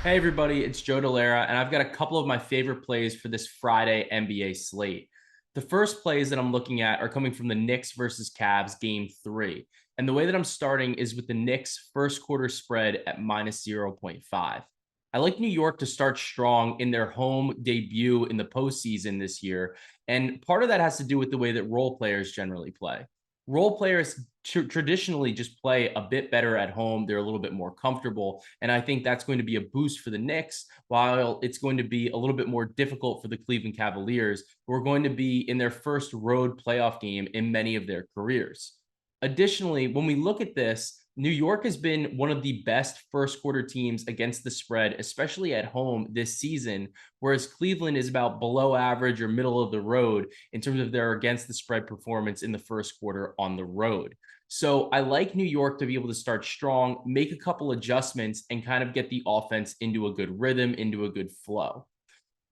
Hey everybody, it's Joe Delera, and I've got a couple of my favorite plays for this Friday NBA slate. The first plays that I'm looking at are coming from the Knicks versus Cavs game 3. And the way that I'm starting is with the Knicks first quarter spread at minus 0.5. I like New York to start strong in their home debut in the postseason this year. And part of that has to do with the way that role players generally play. Role players traditionally just play a bit better at home. They're a little bit more comfortable. And I think that's going to be a boost for the Knicks, while it's going to be a little bit more difficult for the Cleveland Cavaliers, who are going to be in their first road playoff game in many of their careers. Additionally, when we look at this, New York has been one of the best first quarter teams against the spread, especially at home this season, whereas Cleveland is about below average or middle of the road in terms of their against the spread performance in the first quarter on the road. So I like New York to be able to start strong, make a couple adjustments, and kind of get the offense into a good rhythm, into a good flow.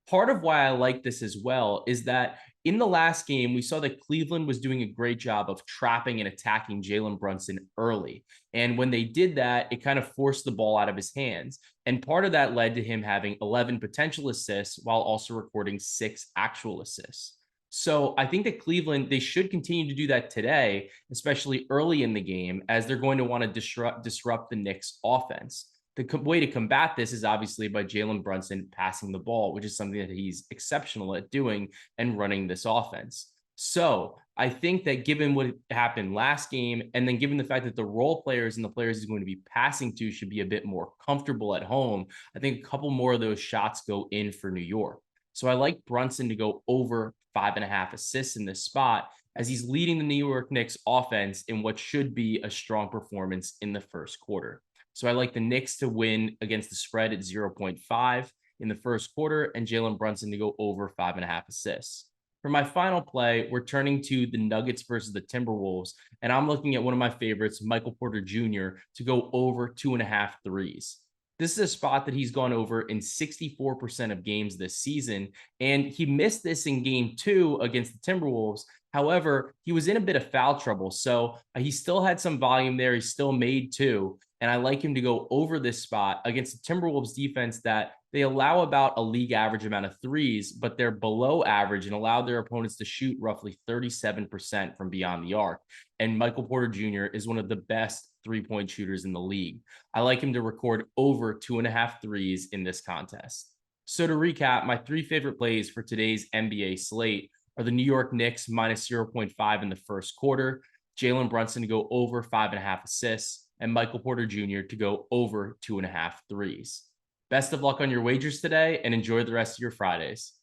Part of why I like this as well is that in the last game, we saw that Cleveland was doing a great job of trapping and attacking Jaylen Brunson early. And when they did that, it kind of forced the ball out of his hands. And part of that led to him having 11 potential assists while also recording 6 actual assists. So I think that Cleveland, they should continue to do that today, especially early in the game, as they're going to want to disrupt the Knicks offense. The way to combat this is obviously by Jaylen Brunson passing the ball, which is something that he's exceptional at doing and running this offense. So I think that given what happened last game, and then given the fact that the role players and the players he's going to be passing to should be a bit more comfortable at home, I think a couple more of those shots go in for New York. So I like Brunson to go over 5.5 assists in this spot, as he's leading the New York Knicks offense in what should be a strong performance in the first quarter. So I like the Knicks to win against the spread at 0.5 in the first quarter, and Jaylen Brunson to go over 5.5 assists. For my final play, we're turning to the Nuggets versus the Timberwolves, and I'm looking at one of my favorites, Michael Porter Jr., to go over 2.5 threes. This is a spot that he's gone over in 64% of games this season, and he missed this in game 2 against the Timberwolves. However, he was in a bit of foul trouble, so he still had some volume there. He still made 2, and I like him to go over this spot against the Timberwolves defense that they allow about a league average amount of threes, but they're below average and allow their opponents to shoot roughly 37% from beyond the arc. And Michael Porter Jr. is one of the best three-point shooters in the league. I like him to record over 2.5 threes in this contest. So to recap, my 3 favorite plays for today's NBA slate are the New York Knicks minus 0.5 in the first quarter, Jaylen Brunson to go over 5.5 assists, and Michael Porter Jr. to go over 2.5 threes. Best of luck on your wagers today, and enjoy the rest of your Fridays.